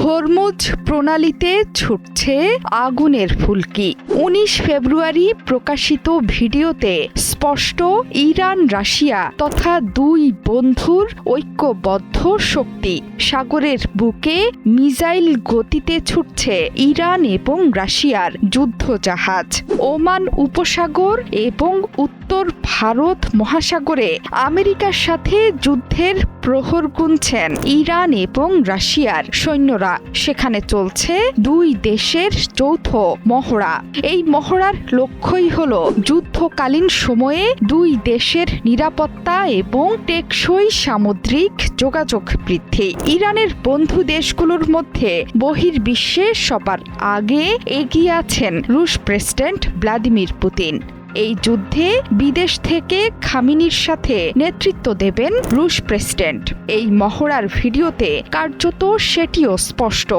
Hormuz প্রণালীতে ছুটছে আগুনের ফুলকি। ১৯ ফেব্রুয়ারি প্রকাশিত ভিডিওতে স্পষ্ট ইরান রাশিয়া তথা দুই বন্ধুর ঐক্যবদ্ধ শক্তি। সাগরের বুকে মিসাইল গতিতে ছুটছে ইরান এবং রাশিয়ার যুদ্ধজাহাজ। ওমান উপসাগর এবং উত্তর ভারত মহাসাগরে আমেরিকার সাথে যুদ্ধের প্রহর গুনছেন ইরান এবং রাশিয়ার সৈন্যরা। সেখানে চলছে দুই দেশের যৌথ মহড়া। এই মহড়ার লক্ষ্যই হল যুদ্ধকালীন সময়ে দুই দেশের নিরাপত্তা এবং টেকসই সামুদ্রিক যোগাযোগ বৃদ্ধি। ইরানের বন্ধু দেশগুলোর মধ্যে বহির্বিশ্বে সবার আগে এগিয়ে আছেন রুশ প্রেসিডেন্ট ভ্লাদিমির পুতিন। এই যুদ্ধে বিদেশ থেকে খামেনির সাথে নেতৃত্ব দেবেন রুশ প্রেসিডেন্ট। এই মহড়ার ভিডিওতে কার্যত সেটিও স্পষ্ট।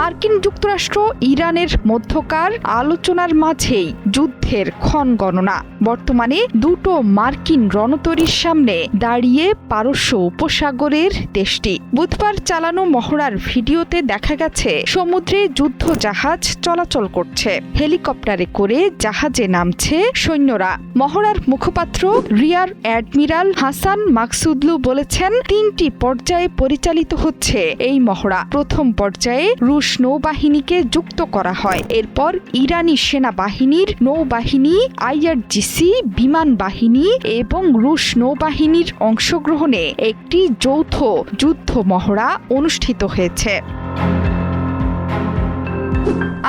মার্কিন যুক্তরাষ্ট্র ইরানের মধ্যকার আলোচনার মাঝেই যুদ্ধের ক্ষণগণনা। বর্তমানে দুটো মার্কিন রণতরীর সামনে দাঁড়িয়ে পারস্য উপসাগরের দেশটি। বুধবার চালানো মহড়ার ভিডিওতে দেখা গেছে সমুদ্রে যুদ্ধ জাহাজ চলাচল করছে, হেলিকপ্টারে করে জাহাজে নামছে সৈন্যরা। মহড়ার মুখপাত্র রিয়ার অ্যাডমিরাল হাসান মাকসুদলু বলেছেন, ৩টি পর্যায়ে পরিচালিত হচ্ছে এই মহড়া। প্রথম পর্যায়ে রুশ নৌবাহিনীকে যুক্ত করা হয়। এরপর ইরানি সেনাবাহিনীর নৌবাহিনী, আইআরজিসি বিমান বাহিনী এবং রুশ নৌবাহিনীর অংশগ্রহণে একটি যৌথ যুদ্ধ মহড়া অনুষ্ঠিত হয়েছে।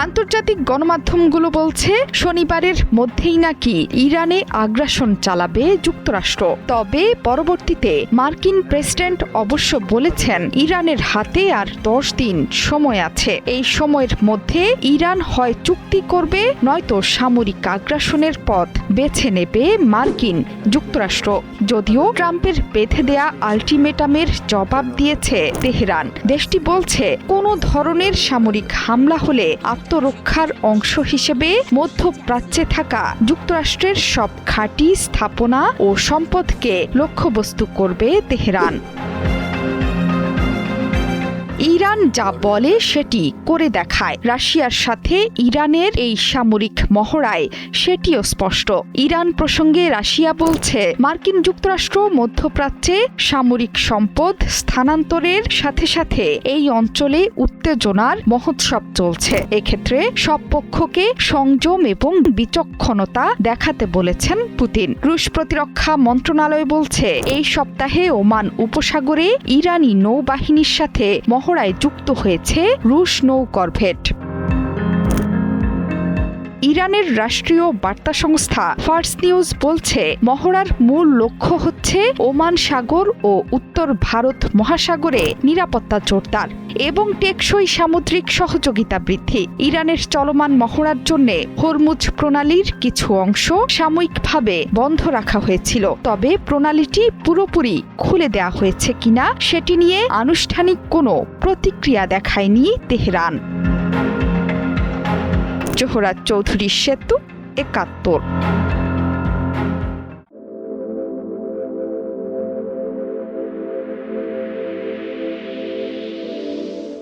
আন্তর্জাতিক গণমাধ্যমগুলো বলছে শনিবারের মধ্যেই নাকি ইরানে আগ্রাসন চালাবে যুক্তরাষ্ট্র। তবে পরবর্তীতে মার্কিন প্রেসিডেন্ট অবশ্য বলেছেন ইরানের হাতে আর 10 দিন সময় আছে। এই সময়ের মধ্যে ইরান হয় চুক্তি করবে, নয়তো সামরিক আগ্রাসনের পথ বেছে নেবে মার্কিন যুক্তরাষ্ট্র। যদিও ট্রাম্পের বেঁধে দেয়া আলটিমেটামের জবাব দিয়েছে তেহরান। দেশটি বলছে কোনো ধরনের সামরিক হামলা হলে আত্মরক্ষার অংশ হিসেবে মধ্যপ্রাচ্যে থাকা যুক্তরাষ্ট্রের সব ঘাঁটি, স্থাপনা ও সম্পদকে লক্ষ্যবস্তু করবে তেহরান। ইরান যা বলে সেটি করে দেখায়। রাশিয়ার সাথে ইরানের এই সামরিক মহড়ায় সেটিও স্পষ্ট। ইরান প্রসঙ্গে রাশিয়া বলছে, মার্কিন যুক্তরাষ্ট্র মধ্যপ্রাচ্যে সামরিক সম্পদ স্থানান্তরের সাথে সাথে এই অঞ্চলে উত্তেজনার মহোৎসব চলছে। এক্ষেত্রে সব পক্ষকে সংযম এবং বিচক্ষণতা দেখাতে বলেছেন পুতিন। রুশ প্রতিরক্ষা মন্ত্রণালয় বলছে, এই সপ্তাহে ওমান উপসাগরে ইরানি নৌবাহিনীর সাথে মহড়ায় যুক্ত হয়েছে রুশ নৌ করভেট। ইরানের রাষ্ট্রীয় বার্তা সংস্থা ফার্স নিউজ বলছে, মহড়ার মূল লক্ষ্য হচ্ছে ওমান সাগর ও উত্তর ভারত মহাসাগরে নিরাপত্তা জোরদার এবং টেকসই সামুদ্রিক সহযোগিতা বৃদ্ধি। ইরানের চলমান মহড়ার জন্য হরমুজ প্রণালীর কিছু অংশ সাময়িকভাবে বন্ধ রাখা হয়েছিল। তবে প্রণালীটি পুরোপুরি খুলে দেওয়া হয়েছে কিনা সেটি নিয়ে আনুষ্ঠানিক কোনো প্রতিক্রিয়া দেখায়নি তেহরান। জোহরা চৌধুরী সেতু, ৭১।